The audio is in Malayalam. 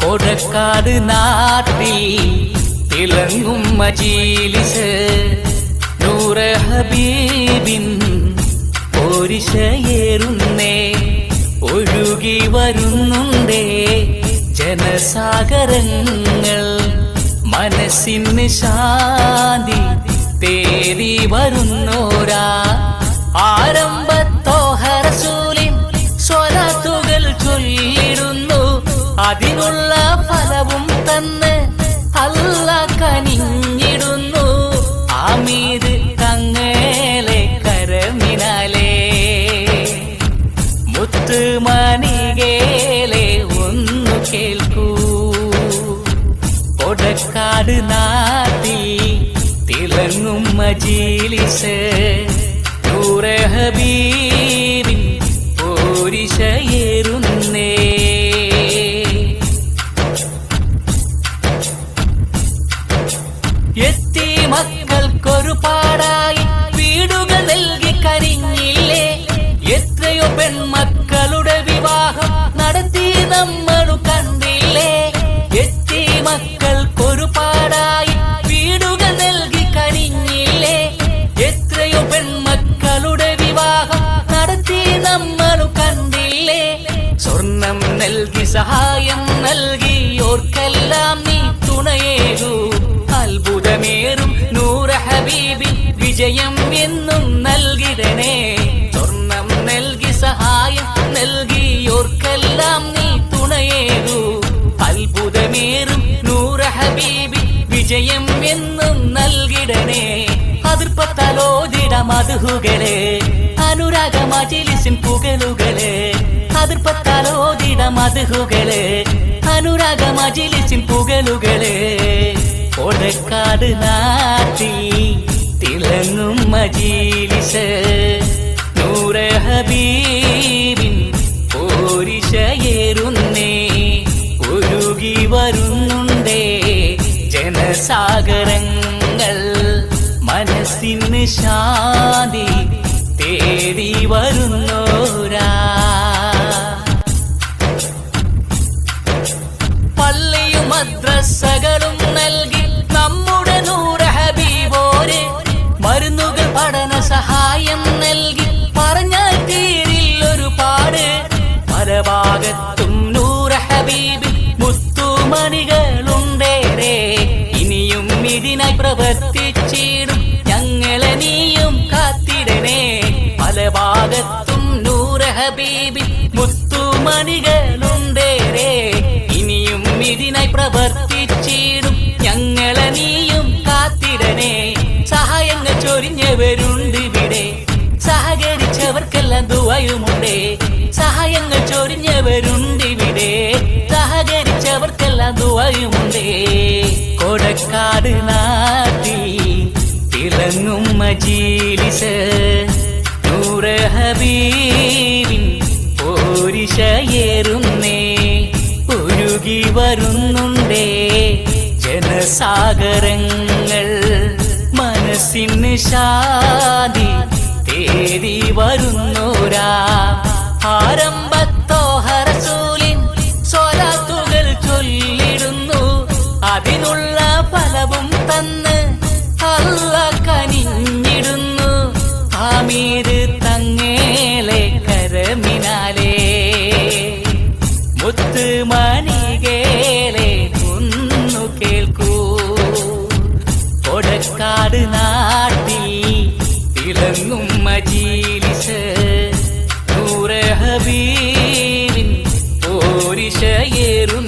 കൊടക്കാട് നാട്ടിൽ തിളങ്ങും മജീലിസ് നൂറെ ഹബീബിൻ പോരിശയേറുന്നേ ഒഴുകി വരുന്നുണ്ടേ ജനസാഗരങ്ങൾ മനസ്സിന് ശാന്തി തേടി വരുന്നോരാ ആരംഭത്തോഹ റസൂലിൻ സ്വലാത്തുകൾ ചൊല്ലിടുന്നു അതിനുള്ള ഫലവും തന്ന് അല്ലാഹ് കനിഞ്ഞിടുന്നു ആമീദ് തങ്ങളെ കരമിനാലേ മുത്തുമണികേലെ ഒന്നു കേൾക്കൂ കൊടക്കാട് നാട്ടിൽ തിളങ്ങും മജീലിസ് നൂറെ ഹബീബിൻ പോരിശയേറുന്നേ എത്തി മക്കൾക്കൊരുപാടായി വീടുകൾ നൽകി കരിഞ്ഞില്ലേ എത്രയോ പെൺമക്കളുടെ വിവാഹം നടത്തി നമ്മളു കണ്ടില്ലേ എത്തി മക്കൾക്കൊരുപാടായി വീടുകൾ നൽകി കരിഞ്ഞില്ലേ എത്രയോ പെൺമക്കളുടെ വിവാഹം നടത്തി നമ്മളു കണ്ടില്ലേ സ്വർണം നൽകി സഹായം നൽകി ഓർക്കെല്ലാം നീ തുണയേകൂ അത്ഭുതമേറും നൂറെ ഹബീബിൻ വിജയം എന്നും നൽകിടണേ സ്വർണം നൽകി സഹായം നൽകിയോർക്കെല്ലാം നീ തുണയേകൂ അത്ഭുതമേറും നൂറെ ഹബീബിൻ വിജയം എന്നും നൽകിടണേ അതിർപ്പത്താലോദിട മധുകളെ അനുരാഗ മജിലിസിൻ പുകലുകളെ അതിർപ്പത്താലോദിട മധുകളെ അനുരാഗ മജിലിസിൻ പുകലുകളെ കൊടക്കാട് നാട്ടിൽ തിളങ്ങും മജീലിസ് നൂറെ ഹബീബിൻ പോരിശയേറുന്നേ ഒഴുകി വരുന്നുണ്ടേ ജനസാഗരങ്ങൾ മനസ്സിന് ശാന്തി തേടി വരുന്നോരാ പള്ളിയും മദ്രസകളും നൽകി നമ്മുടെ നൂറെ ഹബീബോര് മരുന്നുകൾ പഠന സഹായം നൽകി പറഞ്ഞാൽ തീരിൽ ഒരുപാട് പല ഭാഗത്തും നൂറെ ഹബീബിൻ മുത്തുമണികളുണ്ടേറെ ഇനിയും ഇതിനായി പ്രവർത്തിച്ചിടും ഞങ്ങളെ നീയും കാത്തിടണേ പല ഭാഗത്തും നൂറെ ഹബീബിൻ മുത്തുമണികളുണ്ടേറെ ഇനിയും ഇതിനായി പ്രവർത്തിച്ചിടും ഞങ്ങളെ നീയും കാത്തിടണേ സഹായങ്ങൾ ചൊരിഞ്ഞവരുണ്ട് ഇവിടെ സഹകരിച്ചവർക്കെല്ലാം ദുആയുമുണ്ടേ സഹായങ്ങൾ ചൊരിഞ്ഞവരുണ്ട് ഇവിടെ സഹകരിച്ചവർക്കെല്ലാം ദുആയുമുണ്ടേ കൊടക്കാട് നാട്ടിൽ തിളങ്ങും മജീലിസ് നൂറെ ഹബീബിൻ പോരിശയേറുന്നേ ഒഴുകി വരുന്നുണ്ടേ ജനസാഗരങ്ങൾ മനസ്സിന് ശാന്തി തേടി വരുന്നോരാ ആരംഭത്തോഹ റസൂലിൻ സ്വലാത്തുകൾ ചൊല്ലിടുന്നു അതിനുള്ള ഫലവും തന്ന് അല്ലാഹ് കനിഞ്ഞിടുന്നു ആമീദ് തങ്ങളെ കരമിനാലേ മുത്തുമണികേലെ ഒന്നു കേൾക്കൂ കൊടക്കാട് നാട്ടിൽ തിളങ്ങും മജീലിസ് നൂറെ ഹബീബിൻ പോരിശയേറുന്നു